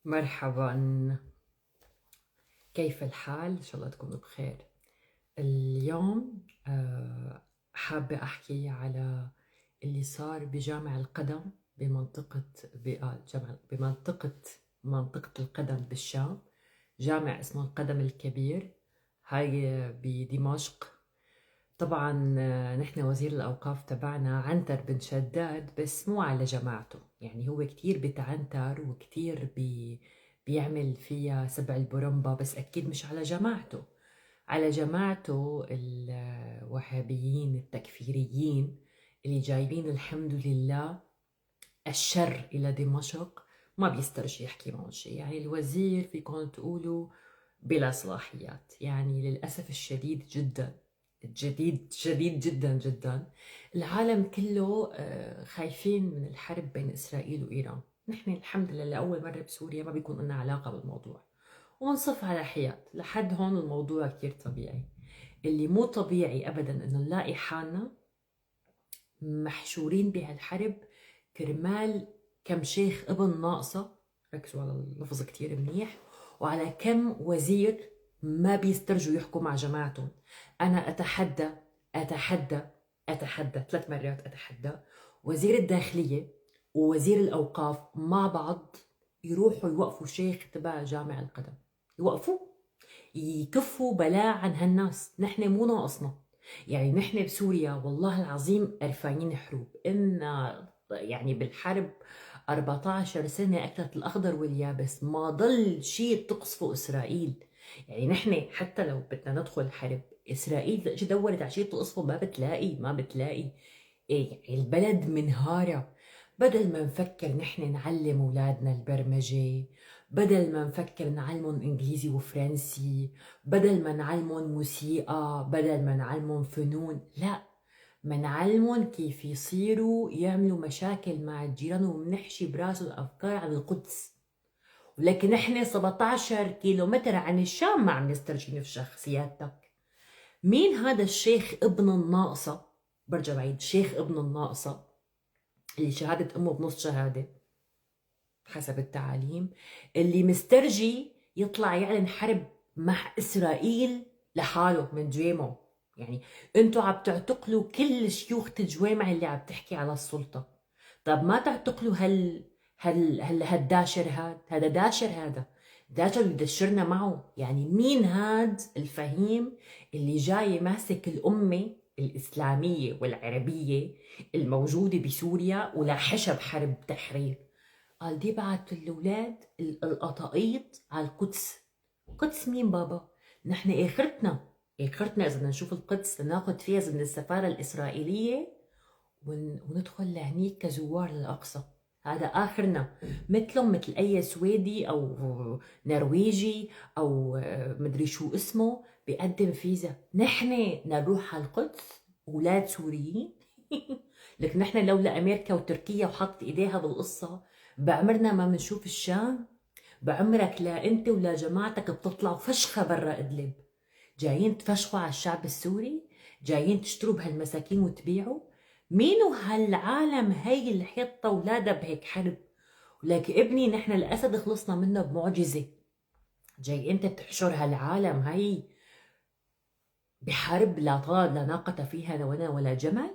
مرحبا، كيف الحال؟ إن شاء الله تكونوا بخير. اليوم حابة أحكي على اللي صار بجامع القدم بمنطقة منطقة القدم بالشام. جامع اسمه القدم الكبير، هاي بدمشق. طبعا نحن وزير الأوقاف تبعنا عنتر بن شداد، بس مو على جماعته، يعني هو كتير بتعنتر وكتير بيعمل فيها سبع البرمبة، بس أكيد مش على جماعته. على جماعته الوهابيين التكفيريين اللي جايبين الحمد لله الشر إلى دمشق، ما بيسترجي يحكي معهم شيء. يعني الوزير فيكم تقولوا بلا صلاحيات، يعني للأسف الشديد جدا، الجديد شديد جدا جدا. العالم كله خايفين من الحرب بين إسرائيل وإيران. نحن الحمد لله لأول مرة بسوريا ما بيكون لنا علاقة بالموضوع، ونصف على حياد لحد هون. الموضوع كتير طبيعي. اللي مو طبيعي أبدا إنه نلاقي حالنا محشورين بهالحرب كرمال كم شيخ ابن ناقصة، ركزوا على اللفظ كتير منيح، وعلى كم وزير ما بيسترجوا يحكوا مع جماعتهم. أنا أتحدى أتحدى أتحدى 3 مرات أتحدى وزير الداخلية ووزير الأوقاف مع بعض يروحوا يوقفوا شيخ تبع جامع القدم، يوقفوا يكفوا بلاء عن هالناس. نحن مو ناقصنا، يعني نحن بسوريا والله العظيم قرفانين حروب. إن يعني بالحرب 14 سنة أكلت الأخضر واليابس، ما ضل شيء تقصفه إسرائيل. يعني نحن حتى لو بدنا ندخل حرب، إسرائيل إجت دورت على شيء تقصفه ما بتلاقي. إيه يعني البلد منهارة. بدل ما نفكر نحن نعلم أولادنا البرمجة، بدل ما نفكر نعلمهم إنجليزي وفرنسي، بدل ما نعلمهم موسيقى، بدل ما نعلمهم فنون، لا، ما نعلمهم كيف يصيروا يعملوا مشاكل مع الجيران ومنحشي براسهم أفكار عن القدس. ولكن نحن 17 كيلومتر عن الشام ما عم نسترجي نفشخ سيادتك. مين هذا الشيخ ابن الناقصة؟ برجع بعيد، الشيخ ابن الناقصة اللي شهادة أمه بنص شهادة حسب التعاليم، اللي مسترجي يطلع يعلن حرب مع إسرائيل لحاله من جيمه. يعني انتوا عم تعتقلوا كل شيوخ الجوامع اللي عم تحكي على السلطة. طب ما تعتقلوا هالداشر هذا داشر، هذا داشر يدشرنا معه. يعني مين هاد الفهيم اللي جاي ماسك الأمة الإسلامية والعربية الموجودة بسوريا ولا حشب حرب تحرير؟ قال دي بعت الأولاد القطاقيط على القدس. قدس مين بابا؟ نحن آخرتنا إذا بدنا نشوف القدس ناخد فيها من السفارة الإسرائيلية وندخل لهنيك كزوار للأقصى. هذا آخرنا، مثلهم مثل أي سويدي أو نرويجي أو مدري شو اسمه بيقدم فيزا. نحن نروح على القدس أولاد سوريين؟ لكن نحن لولا أمريكا وتركيا وحطت إيديها بالقصة بعمرنا ما منشوف الشام. بعمرك لا أنت ولا جماعتك بتطلعوا فشخة برا إدلب، جايين تفشخوا على الشعب السوري، جايين تشتروا بهالمساكين وتبيعوا. مينو هالعالم هي اللي حيطة أولادها بهيك حرب؟ ولك ابني نحن الأسد خلصنا منه بمعجزة، جاي أنت بتحشر هالعالم هي بحرب لا طال لا ناقة فيها ولا جمل.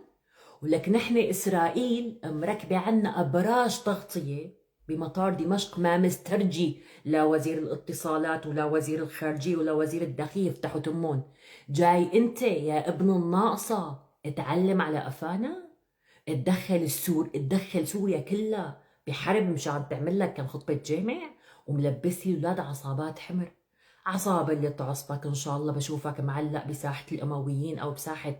ولك نحن إسرائيل مركبة عنا أبراج تغطية بمطار دمشق، ما مسترجي لا وزير الاتصالات ولا وزير الخارجية ولا وزير الداخلية يفتحوا تمون. جاي أنت يا ابن الناقصة تعلم على أفانا، تدخل سوريا كلها بحرب مشان تعمل لك كم خطبة جامع، وملبسي الأولاد عصابات حمر. عصابة اللي تعصبك إن شاء الله بشوفك معلق بساحة الأمويين أو بساحة،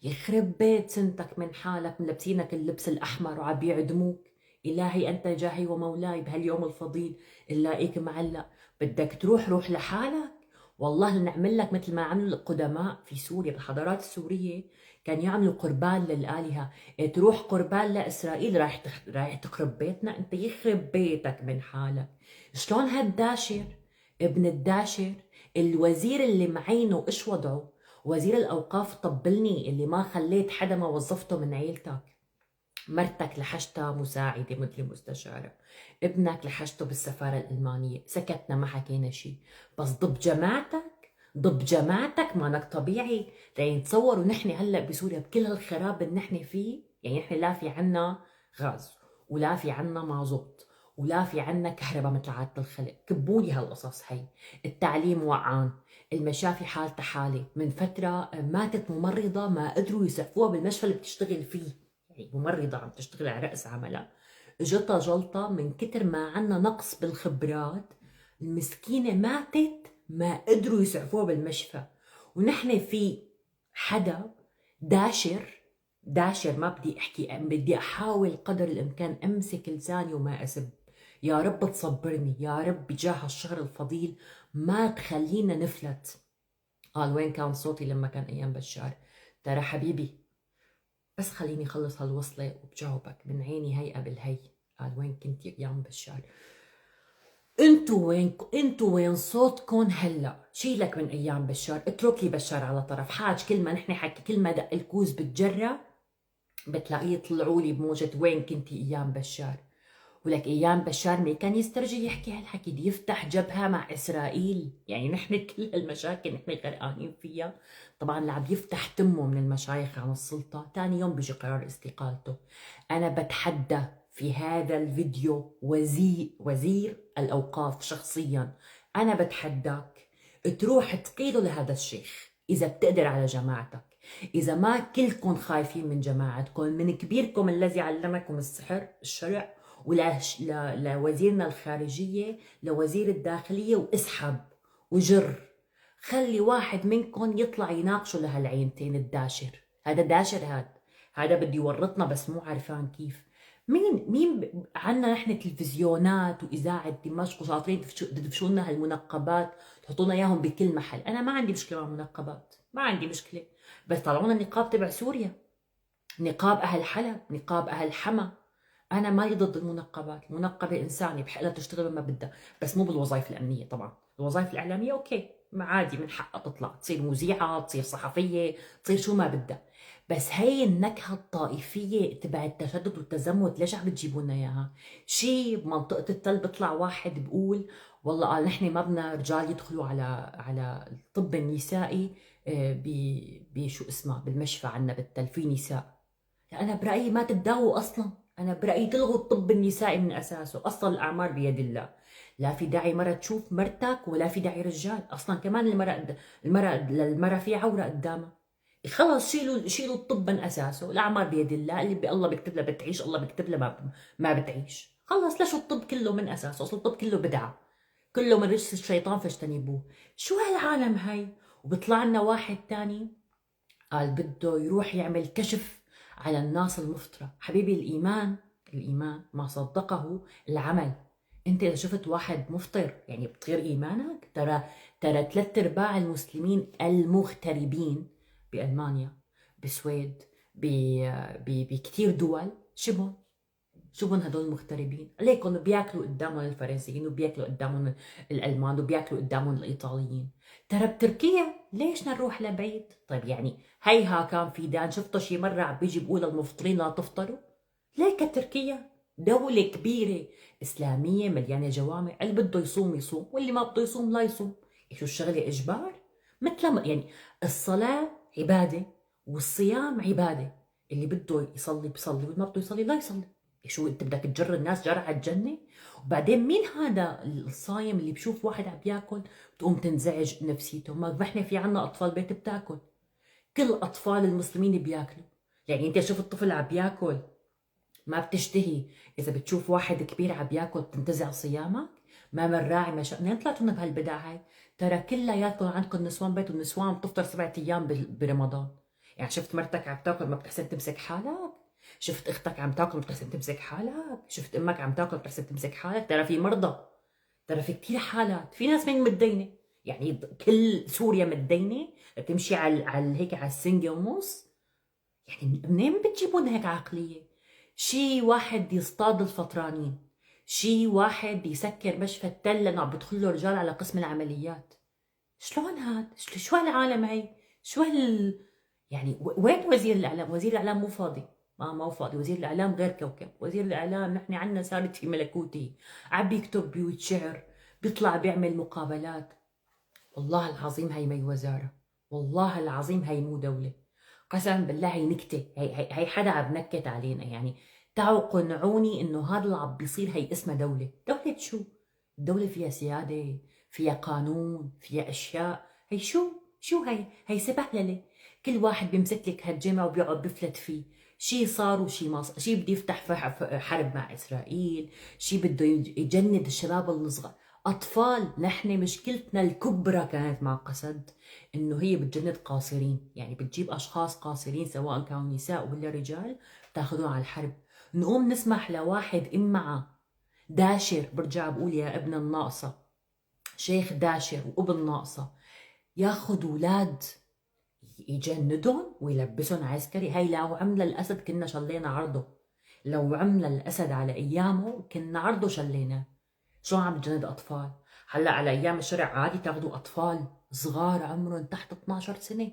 يخرب بيت سنتك من حالك ملبسينك اللبس الأحمر وعم بيعدموك. إلهي أنت جاهي ومولاي بهاليوم الفضيل نلاقيك معلق. بدك روح لحالك. والله نعمل لك مثل ما عملوا القدماء في سوريا بالحضارات السورية، كان يعملوا قربان للآلهة. تروح قربان لإسرائيل رايح تخرب بيتنا. أنت يخرب بيتك من حالك. شلون هالداشر ابن الداشر الوزير اللي معينه إيش وضعه؟ وزير الأوقاف طبلني اللي ما خليت حدا ما وظفته من عيلتك. مرتك لحشتها مساعدة مدري مستشارة، ابنك لحشته بالسفارة الألمانية، سكتنا ما حكينا شي. بس ضب جماعتك، ضب جماعتك مانك طبيعي. يعني تصوروا نحن هلأ بسوريا بكل هالخراب اللي نحن فيه، يعني نحن لا في عنا غاز ولا في عنا مازوت ولا في عنا كهرباء مثل عادة الخلق. كبولي هالقصص هي. التعليم وقعان، المشافي حالتها حالة. من فترة ماتت ممرضة ما قدروا يسعفوها بالمشفى اللي بتشتغل فيه، يعني ممرضة عم تشتغل على رأس عملها، اجتها جلطة من كتر ما عنا نقص بالخبرات. المسكينة ماتت ما قدروا يسعفوها بالمشفى. ونحن في حدا داشر ما بدي احكي، بدي احاول قدر الامكان امسك لساني وما اسب. يا رب تصبرني يا رب بجاه الشهر الفضيل، ما تخلينا نفلت. قال وين كان صوتي لما كان ايام بشار؟ ترى حبيبي بس خليني اخلص هالوصلة وبجاوبك من عيني هي قبل هي. قال وين كنت يا عم بشار؟ انتو وين صوتكن هلا؟ شيلك من ايام بشار، اترك لي بشار على طرف. حاج كل ما نحن حكي، كل ما دق الكوز بتجرى بتلاقيه يطلعوا لي بموجة وين كنتي ايام بشار. ولك ايام بشار ما كان يسترجي يحكي هالحكي، دي يفتح جبهه مع اسرائيل. يعني نحن كل هالمشاكل نحن غرقانين فيها. طبعا اللي عم يفتح تمه من المشايخ عن السلطه ثاني يوم بيجي قرار استقالته. انا بتحدى في هذا الفيديو وزير الاوقاف شخصيا، انا بتحداك تروح تقيله لهذا الشيخ اذا بتقدر على جماعتك. إذا ما كلكم خايفين من جماعتكم، من كبيركم الذي علمكم السحر الشرع، لوزيرنا الخارجية، لوزير الداخلية، واسحب وجر. خلي واحد منكم يطلع يناقشه لهالعينتين الداشر. هذا داشر، هذا بده يورطنا بس مو عارفان كيف. عنا نحن تلفزيونات وإذاعة دمشق وشاطرين تدفشوا لنا هالمنقبات، تحطونا إياهم بكل محل. أنا ما عندي مشكلة مع المنقبات، ما عندي مشكلة، بس طلعونا النقاب تبع سوريا، نقاب أهل حلب، نقاب أهل حما. أنا مالي ضد المنقبات، المنقبة إنسانة بحق لها تشتغل ما بدها، بس مو بالوظائف الأمنية. طبعا الوظائف الإعلامية أوكي، ما عادي من حقها تطلع تصير مذيعة، تصير صحفية، تصير شو ما بدها. بس هي النكهة الطائفية تبع التشدد والتزمت ليش عم بتجيبوا لنا إياها؟ شي بمنطقة التل بيطلع واحد بقول والله قال نحن ما بدنا رجال يدخلوا على الطب النسائي بشو اسمها بالمشفى عنا بالتل في نساء. أنا برأيي ما تتداووا أصلا، أنا برأيي تلغوا الطب النسائي من أساسه. أصلا الأعمار بيد الله، لا في داعي مرة تشوف مرتك ولا في داعي رجال. أصلا كمان المرأة في عورة قدامها. خلص شيلوا الطب من أساسه. الأعمار بيد الله، اللي الله بيكتب لها بتعيش الله بيكتب لها ما بتعيش. خلص ليش الطب كله من أساسه؟ أصلا الطب كله بدعة، كله من رجس الشيطان فاجتنبوه. شو هالعالم هاي؟ وبيطلع لنا واحد تاني قال بده يروح يعمل كشف على الناس المفطرة. حبيبي الإيمان ما صدقه العمل. انت اذا شفت واحد مفطر يعني بتغير ايمانك. ترى 3/4 المسلمين المغتربين بألمانيا، بسويد، بكتير دول شبن هدول المغتربين. عليكم بياكلوا قدامهم الفرنسيين وبياكلوا قدامهم الالمان وبياكلوا قدامهم الايطاليين. ترى بتركيا ليش نروح لبعيد؟ طيب يعني هيها كان في دان شفتوا شي مره عم بيجي بقول للمفطرين لا تفطروا؟ ليك تركيا دولة كبيرة إسلامية مليانة جوامع، اللي بده يصوم يصوم واللي ما بده يصوم لا يصوم. شو الشغلة إجبار؟ مثل ما يعني الصلاة عبادة والصيام عبادة، اللي بده يصلي بيصلي واللي ما بده يصلي لا يصلي. شو انت بدك تجر الناس جرى على الجنة؟ وبعدين مين هذا الصايم اللي بشوف واحد عم بياكل بتقوم تنزعج نفسيته؟ ما احنا في عنا اطفال بيت بتاكل، كل اطفال المسلمين بياكلوا. يعني انت شوف الطفل عم بياكل ما بتشتهي، اذا بتشوف واحد كبير عم بياكل بتنتزع صيامك؟ ما بنراعي منين طلعتوا بهالبدع هاي؟ ترى كلياتكم عندكم نسوان بيت، والنسوان بتفطر 7 ايام برمضان. يعني شفت مرتك عم تاكل ما بتحسن تمسك حالك؟ شفت اختك عم تاكل ما بتحسن تمسك حالك؟ شفت امك عم تاكل بتحسن تمسك حالك؟ ترى في مرضى، ترى في كثير حالات، في ناس من متدينه. يعني كل سوريا متدينه تمشي على هيك على السنجه ونص. يعني منين بتجيبون هيك عقليه؟ شي واحد يصطاد الفطرانين، شي واحد يسكر مشفى التل لانه عم بدخلوا رجال على قسم العمليات. شلون هاد؟ شو هالعالم هي؟ شو يعني وين وزير الاعلام؟ وزير الاعلام مو فاضي. ما فاضي. وزير الاعلام غير كوكب، وزير الاعلام نحن عنا صارت في ملكوته، عم بيكتب بيوت شعر، بيطلع بيعمل مقابلات. والله العظيم هي مي وزاره، والله العظيم هي مو دوله، قسما بالله هي نكته، هي حدا عم بنكت علينا يعني. تعوا قنعوني انه هذا اللي عم بيصير هي اسمها دوله. دوله شو؟ الدوله فيها سياده، فيها قانون، فيها اشياء. هي شو هي سبهلله. كل واحد بيمسك لك هالجمع وبيقعد بفلت فيه. شي صار وشي ما صار، شي بده يفتح حرب مع اسرائيل، شي بده يجند الشباب الصغار. اطفال. نحن مشكلتنا الكبرى كانت مع قسد انه هي بتجند قاصرين، يعني بتجيب اشخاص قاصرين سواء كانوا نساء ولا رجال تاخذهم على الحرب. نقوم نسمح لواحد امعة داشر، برجع بقول يا ابن الناقصة، شيخ داشر وابن ناقصة، ياخذ اولاد يجندهم ويلبسهم عسكري. هي لو عمل الاسد كنا شلينا عرضه، لو عمل الاسد على ايامه كنا عرضه شليناه. شو عم تجند اطفال؟ هلا على ايام الشرع عادي تاخذوا اطفال صغار عمرهم تحت 12 سنه،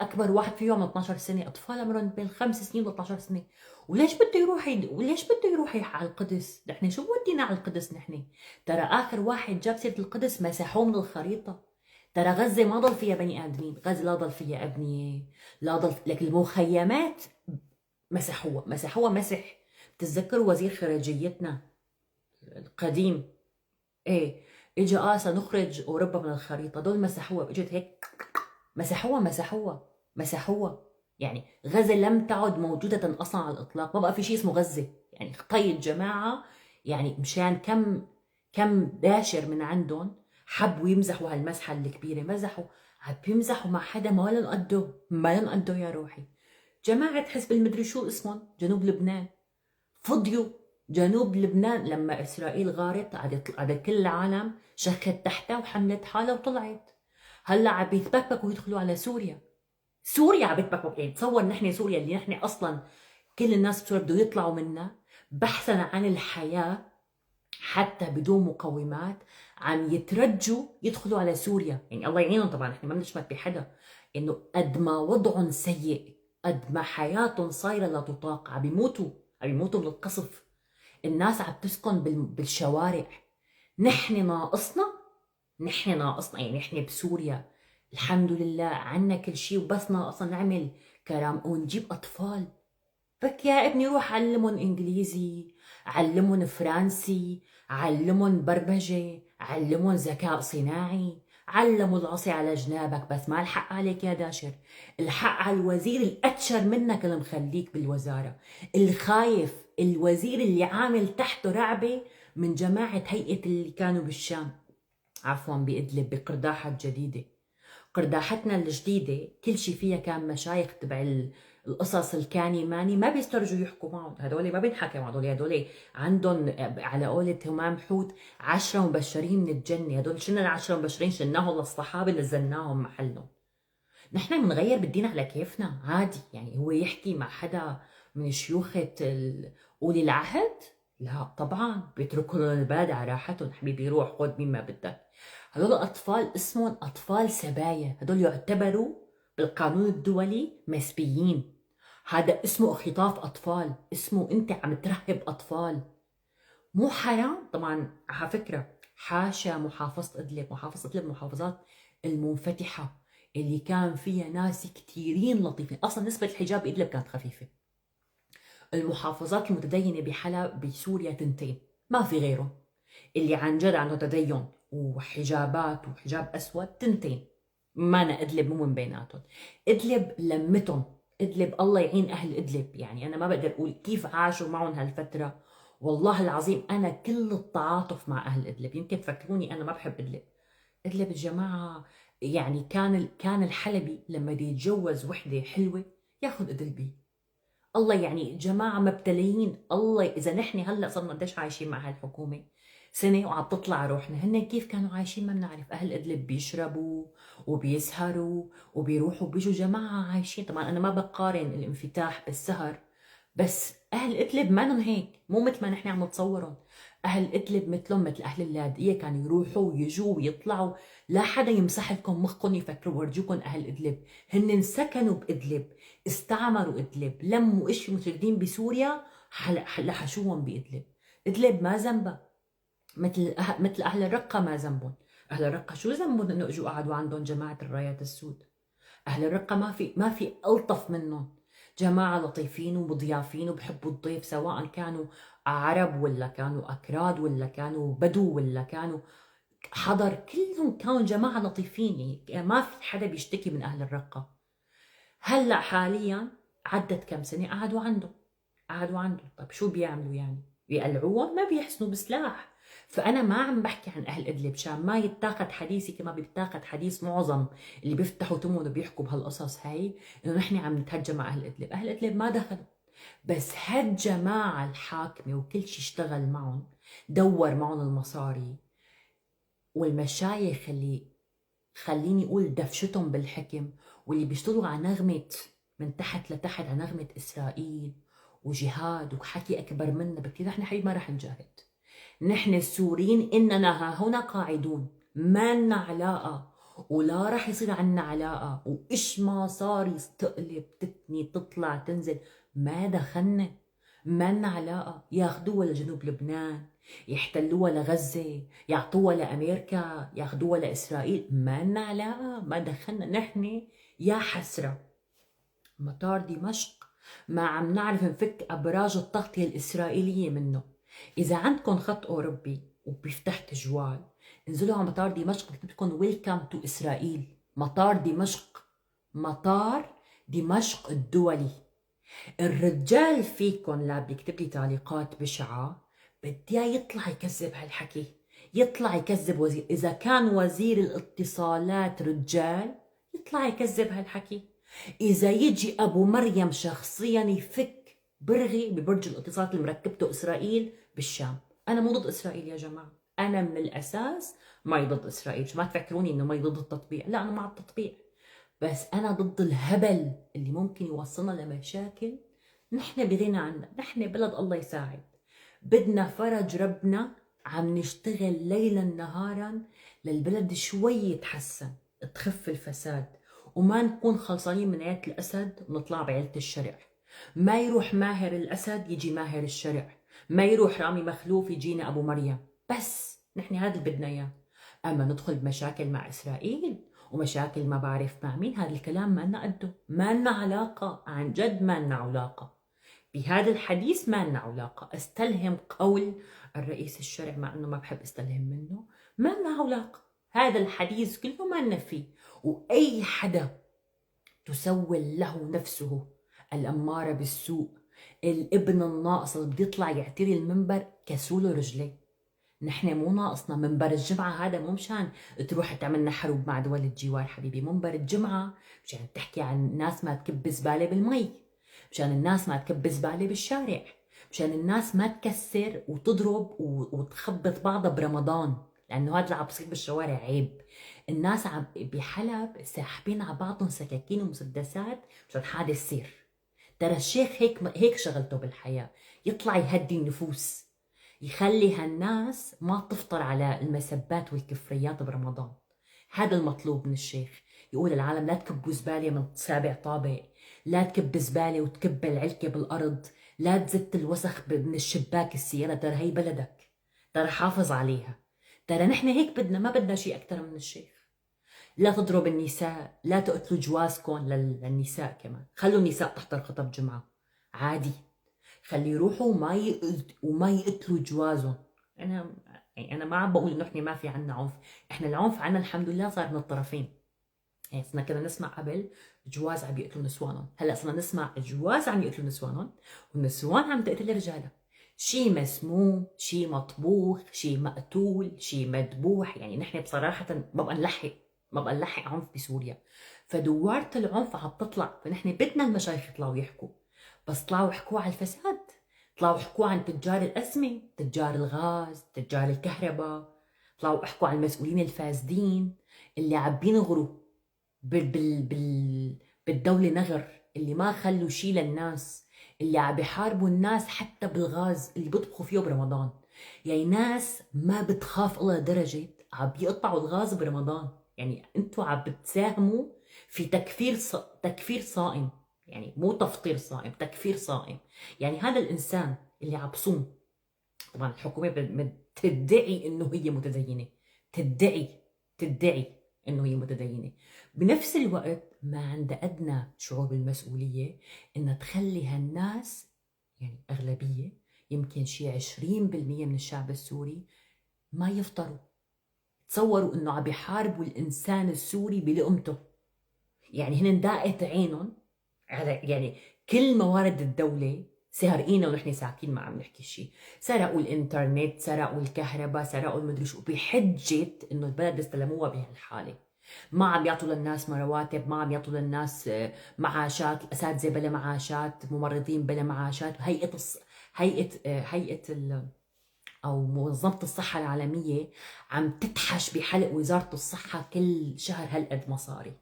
اكبر واحد فيهم 12 سنه، اطفال عمرهم بين 5 سنين و 12 سنه. وليش بده يروح وليش بده يروح على القدس؟ نحن شو ودينا على القدس؟ نحن ترى اخر واحد جاب سيره القدس مسحوه من الخريطه. ترى غزه ما ضل فيها بني ادمين، غزه لا ضل فيها ابنيه، لا ضل لك المخيمات مسحوها مسح. بتتذكروا وزير خارجيتنا القديم؟ ايه، اجى سنخرج اوروبا من الخريطه، دول مسحوها، اجت هيك مسحوها. يعني غزه لم تعد موجوده اصلا على الاطلاق، ما بقى في شيء اسمه غزه. يعني طيب جماعه، يعني مشان كم داشر من عندهم حبوا يمزحوا هالمسحه الكبيره، مزحوا، عم بيمزحوا مع حدا ما لن قدوا يا روحي. جماعه حزب المدري شو اسمهم، جنوب لبنان، فضيوا. جنوب لبنان لما اسرائيل غارت عادت كل العالم شكت تحتها وحملت حالها وطلعت. هلا عم بيتبكبكوا يدخلوا على سوريا عم بيتبكبكوا. يعني تصور نحن سوريا اللي نحن اصلا كل الناس بسوريا بده يطلعوا منها بحثا عن الحياه حتى بدون مقومات، عم يترجوا يدخلوا على سوريا. يعني الله يعينهم طبعا، نحن ما بنشمت بحدا، انه قد ما وضعهم سيء، قد ما حياتهم صايره لا تطاق، عم بيموتوا من القصف. الناس عم تسكن بالشوارع. نحن ناقصنا يعني نحن بسوريا الحمد لله عنا كل شيء، وبس ناقصنا نعمل كلام ونجيب اطفال. بك يا ابني روح علمهم انجليزي، علمهم فرنسي، علمهم برمجة، علمهم ذكاء صناعي، علموا العصي على جنابك. بس ما الحق عليك يا داشر، الحق على الوزير الأتشر منك اللي مخليك بالوزارة، الخايف، الوزير اللي عامل تحته رعبة من جماعة هيئة اللي كانوا بالشام، عفوا بإدلب، بقرداحة الجديدة. قرداحتنا الجديدة كل شي فيها كان مشايخ تبع القصص الكاني ماني، ما بيسترجوا يحكوا معهم. هدول ما بينحكى مع هدول عندهم على قولة همام حوت 10 مبشرين من الجنة. هدول شلنا ال10 مبشرين، شلناهم للصحابة نزلناهم محلهم. نحن بنغير بالدين على كيفنا عادي. يعني هو يحكي مع حدا من شيوخة أولي العهد؟ لا طبعا، بيتركوا لهم البلد على راحتهم، حبيبي روح خذ مين ما بدك. هدول أطفال اسمهم أطفال سبايا، هدول يعتبروا بالقانون الدولي مسبيين. هذا اسمه خطاف أطفال، اسمه أنت عم ترهب أطفال. مو حرام؟ طبعا على فكرة حاشا محافظة إدلب، محافظة إدلب محافظات المنفتحة اللي كان فيها ناس كتيرين لطيفين. أصلا نسبة الحجاب بإدلب كانت خفيفة. المحافظات المتدينة بحلب بسوريا تنتين، ما في غيرهم اللي عن جد عنده تدين وحجابات وحجاب أسود، تنتين. ما إدلب مو من بيناتهم. إدلب لمتهم، إدلب الله يعين أهل إدلب. يعني أنا ما بقدر أقول كيف عاشوا معهم هالفترة. والله العظيم أنا كل التعاطف مع أهل إدلب. يمكن تفكروني أنا ما بحب إدلب. إدلب الجماعة، يعني كان الحلبي لما بده يتجوز وحدة حلوة ياخذ إدلبي. الله يعني جماعة مبتليين. الله إذا نحن هلأ صرنا قديش عايشين مع هالحكومة سنة وعم تطلع روحنا، هن كيف كانوا عايشين ما بنعرف. أهل إدلب بيشربوا وبيسهروا وبيروحوا بيجوا، جماعة عايشين. طبعا أنا ما بقارن الانفتاح بالسهر، بس أهل إدلب ما هيك، مو مثل ما نحن عم نتصورهم. أهل إدلب مثلهم مثل أهل اللاذقية كانوا يروحوا ويجوا ويطلعوا، لا حدا يمسح لكم مخكم يفكروا ورجوكم أهل إدلب. هن سكنوا بإدلب، استعمروا إدلب، لموا إشي متجدين بسوريا لحشوهم بإدلب. إدلب ما ذنبها، مثل أهل الرقة ما ذنبهم. أهل الرقة شو ذنبهم إنه إجوا قعدوا عندهم جماعة الرايات السود؟ أهل الرقة ما في ألطف منهم، جماعة لطيفين ومضيافين وبحبوا الضيف، سواء كانوا عرب ولا كانوا أكراد ولا كانوا بدو ولا كانوا حضر، كلهم كانوا جماعة لطيفين. يعني ما في حدا بيشتكي من أهل الرقة. هلأ حاليا عدت كم سنة قعدوا عنده. طيب شو بيعملوا يعني؟ بيقلعوهم؟ ما بيحسنوا بسلاح. فأنا ما عم بحكي عن أهل إدلب مشان ما يتاخد حديثي كما بيتاخد حديث معظم اللي بيفتحوا تمهم وبيحكوا بهالقصص هاي، إنه نحن عم نتهجم مع أهل إدلب. أهل إدلب ما دخلوا، بس هالجماعة الحاكمة وكل شي اشتغل معهم، دور معهم المصاري، والمشايخ اللي خليني أقول دفشتهم بالحكم، واللي بيشتغلوا على نغمة من تحت لتحت، على نغمة إسرائيل وجهاد وحكي أكبر منا بكثير. نحن حبيبي ما رح نجاهد، نحن السوريين إننا ها هنا قاعدون، ما لنا علاقة ولا رح يصير عنا علاقة، وإيش ما صار تقلب تتني تطلع تنزل ما دخلنا، ما لنا علاقة. ياخدوها لجنوب لبنان، يحتلوها لغزة، يعطوها لأمريكا، ياخدوها لإسرائيل، ما لنا علاقة، ما دخلنا. نحن يا حسرة مطار دمشق ما عم نعرف نفك أبراج التغطية الإسرائيلية منه. إذا عندكم خط أوروبي وبيفتح تجوال، انزلوا على مطار دمشق بكتب لكم ويلكم تو إسرائيل. مطار دمشق الدولي. الرجال فيكم لا بيكتب لي تعليقات بشعة، بدي اياه يطلع يكذب هالحكي، يطلع يكذب وزير. إذا كان وزير الاتصالات رجال يطلع يكذب هالحكي. إذا يجي أبو مريم شخصيا يفك برغي ببرج الاتصالات اللي مركبته إسرائيل بالشام. أنا مو ضد إسرائيل يا جماعة، أنا من الأساس ماي ضد إسرائيل، ما تفكروني إنه ماي ضد التطبيع، لا أنا مع التطبيع، بس أنا ضد الهبل اللي ممكن يوصلنا لمشاكل نحن بغنى عنها. نحن بلد الله يساعد، بدنا فرج ربنا، عم نشتغل ليلا نهارا للبلد شوي يتحسن، تخف الفساد، وما نكون خلصانين من عيلة الأسد ونطلع بعيلة الشرع. ما يروح ماهر الأسد يجي ماهر الشرع، ما يروح رامي مخلوف يجينا أبو مريم. بس نحن هذا اللي بدنا إياه. أما ندخل بمشاكل مع إسرائيل ومشاكل ما بعرف مع مين، هذا الكلام ما لنا قده، ما لنا علاقة، عن جد ما لنا علاقة بهذا الحديث، ما لنا علاقة. استلهم قول الرئيس الشرع مع انه ما بحب استلهم منه، ما لنا علاقة. هذا الحديث كله ما لنا فيه. واي حدا تسول له نفسه الأمارة بالسوء، الابن الناقص اللي بده يطلع يعتري المنبر، كسوله رجليه. نحن مو ناقصنا منبر الجمعة، هذا مو مشان تروح تعملنا حروب مع دول الجوار حبيبي. منبر الجمعة مشان تحكي عن الناس ما تكب زبالة بالمي، مشان الناس ما تكب زبالة بالشارع، مشان الناس ما تكسر وتضرب وتخبط بعضها برمضان، لأنه هذا اللي عم بصير بالشوارع عيب. الناس عم بحلب ساحبين على بعضهم سكاكين ومسدسات مشان حادث يصير. ترى الشيخ هيك شغلته بالحياة، يطلع يهدي النفوس، يخلي هالناس ما تفطر على المسبات والكفريات برمضان. هذا المطلوب من الشيخ، يقول العالم لا تكبوا زبالة من سابع طابق، لا تكب زبالة وتكب العلكة بالأرض، لا تزت الوسخ من الشباك السيارة، ترى هي بلدك، ترى حافظ عليها. ترى نحن هيك بدنا، ما بدنا شيء أكثر من الشيخ. لا تضرب النساء، لا تقتلوا جوازكم للنساء، كمان خلوا النساء تحضر خطب جمعة عادي، خلي يروحوا وما يقتلوا جوازهم. انا ما عم بقول انه احنا ما في عنا عنف، احنا العنف عنا الحمد لله صار من الطرفين. يعني صرنا كنا نسمع قبل جواز عم يقتلوا نسوانهم، هلا صرنا نسمع جواز عم يقتلوا نسوانهم والنسوان عم تقتل رجالها. شيء مسموم، شيء مطبوخ، شيء مقتول، شيء مذبوح. يعني نحن بصراحة ما بقى نلحق عنف بسوريا، فدوارة العنف عم تطلع. فنحن بدنا المشايخ يطلعوا يحكوا، بس طلعوا يحكوا على الفساد، طلعوا يحكوا عن تجار الأسمنة، تجار الغاز، تجار الكهرباء، طلعوا يحكوا عن المسؤولين الفاسدين اللي عم بينغروا بالدولة نغر، اللي ما خلوا شيء للناس، اللي عم بيحاربوا الناس حتى بالغاز اللي بيطبخوا فيه برمضان. يعني ناس ما بتخاف الله لدرجة عم بيقطعوا الغاز برمضان. يعني انتوا عم بتساهموا في تكفير صائم، يعني مو تفطير صائم، تكفير صائم. يعني هذا الإنسان اللي عم بصوم، طبعا الحكومة بتدعي انه هي متدينة، تدعي انه هي متدينة، بنفس الوقت ما عندها ادنى شعور بالمسؤولية انها تخلي هالناس، يعني اغلبية، يمكن شي 20% من الشعب السوري ما يفطروا. تصوروا انه عم بيحاربوا الانسان السوري بلقمته. يعني هن داقت عينهم على، يعني كل موارد الدولة سارقينها ونحن ساكتين ما عم نحكي شيء. سرقوا الانترنت، سرقوا الكهرباء، سرقوا المدري شو، بحجة انه البلد استلموها بهالحالة. ما عم يعطوا للناس رواتب، ما عم يعطوا للناس معاشات، الاساتذة بلا معاشات، ممرضين بلا معاشات. هيئة او منظمة الصحة العالمية عم تتحش بحلق وزارة الصحة كل شهر هالقد مصاري.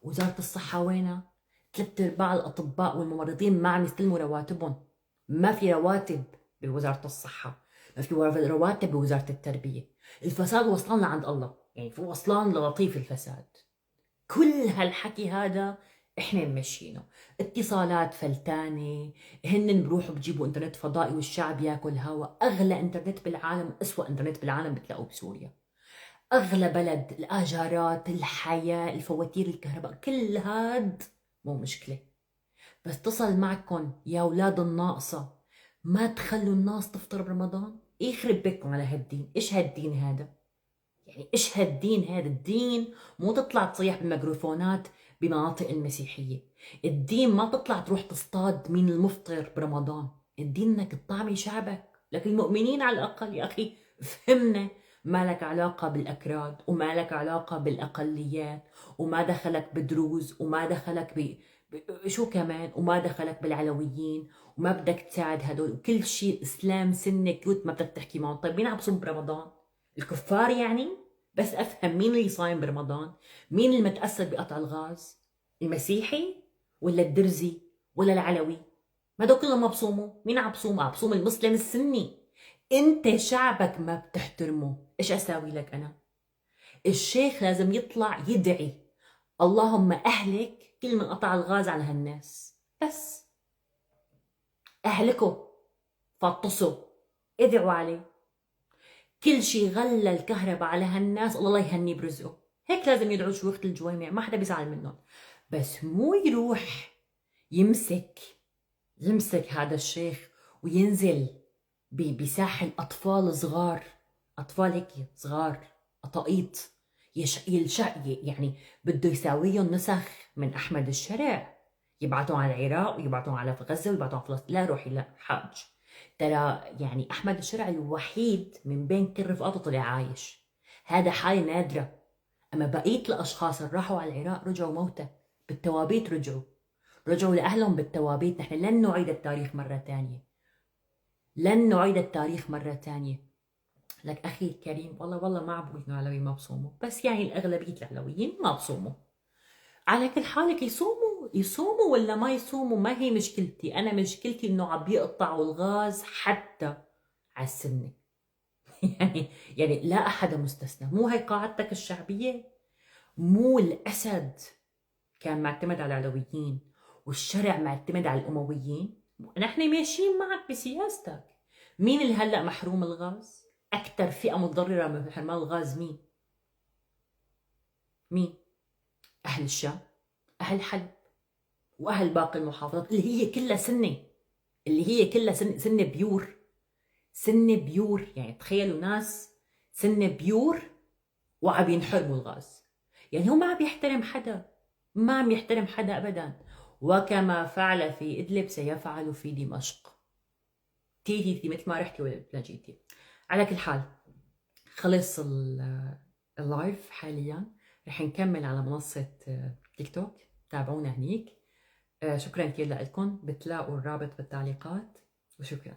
وزارة الصحة وينها؟ 3/4 الأطباء والممرضين ما عم يستلموا رواتبهم. ما في رواتب بوزارة الصحة، ما في رواتب بوزارة التربية. الفساد وصلان لعند الله، يعني وصلان للطيف الفساد. كل هالحكي هذا احنا ممشينه. اتصالات فلتانة، هن بروحوا بجيبوا انترنت فضائي والشعب ياكل هوا. اغلى انترنت بالعالم، اسوأ انترنت بالعالم بتلاقوه بسوريا. اغلى بلد، الاجارات، الحياه، الفواتير، الكهرباء، كل هاد مو مشكله. بس تصل معكم يا اولاد الناقصه ما تخلوا الناس تفطر برمضان. يخرب بكم على هالدين. ايش هالدين هذا؟ يعني ايش هالدين هذا؟ الدين مو تطلع تصيح بالميكروفونات بمناطق المسيحيه. الدين ما تطلع تروح تصطاد مين المفطر برمضان. الدين انك تطعمي شعبك. لك المؤمنين على الاقل يا اخي فهمنا. ما لك علاقة بالأكراد، وما لك علاقة بالأقليات، وما دخلك بدروز، وما دخلك شو كمان، وما دخلك بالعلويين، وما بدك تساعد هدول، وكل شيء إسلام سنة كيوت ما بدك تحكي معهم. طيب مين عم بصوم برمضان؟ الكفار يعني؟ بس أفهم مين اللي صايم برمضان؟ مين المتأثر بقطع الغاز؟ المسيحي ولا الدرزي ولا العلوي؟ ما هدول كلهم ما بصوموا. مين عم بصوم؟ عم بصوم المسلم السني. انت شعبك ما بتحترمه، ايش اساوي لك انا؟ الشيخ لازم يطلع يدعي اللهم اهلك كل من قطع الغاز على هالناس. بس اهلكوا، فطسوا، ادعوا عليه. كل شي غلى الكهرباء على هالناس، الله يهنيه برزقه. هيك لازم يدعوا شيوخ الجوامع، ما حدا بيزعل منهم. بس مو يروح يمسك هذا الشيخ وينزل بساحل أطفال صغار، أطفال هيك صغار، قطاقيط، يعني بده يساويهم نسخ من أحمد الشرع، يبعتهم على العراق ويبعتهم على غزة ويبعتهم على فلسطين. لا روحي لا حاج. ترى يعني أحمد الشرع الوحيد من بين كل رفقاته طلع عايش. هذا حالة نادرة. أما بقية الأشخاص اللي راحوا على العراق رجعوا موتى، بالتوابيت رجعوا لأهلهم بالتوابيت. نحن لن نعيد التاريخ مرة ثانية، لن نعيد التاريخ مرة ثانية. لك أخي الكريم، والله ما عم بقول إنه العلويين ما بصوموا، بس يعني الأغلبية العلويين ما بصوموا. على كل حالك يصوموا ولا ما يصوموا ما هي مشكلتي. أنا مشكلتي إنه عم بيقطعوا الغاز حتى على السنة. يعني لا أحد مستثنى. مو هي قاعدتك الشعبية؟ مو الأسد كان معتمد على العلويين والشرع معتمد على الأمويين؟ نحن ماشيين معك بسياستك. مين اللي هلأ محروم الغاز؟ أكثر فئة متضررة من حرمان الغاز مين؟ مين؟ أهل الشام، أهل حلب، وأهل باقي المحافظات اللي هي كلها سنة، سنة بيور. سنة بيور، يعني تخيلوا ناس سنة بيور وعم ينحرموا الغاز. يعني هو ما عم يحترم حدا، ما عم يحترم حدا أبدا. وكما فعل في إدلب سيفعل في دمشق. تيتي مثل ما رحتي ولا جيتي. على كل حال خلص اللايف حاليا. رح نكمل على منصة تيك توك، تابعونا هنيك. شكرا كثير لكم. بتلاقوا الرابط بالتعليقات، وشكرا.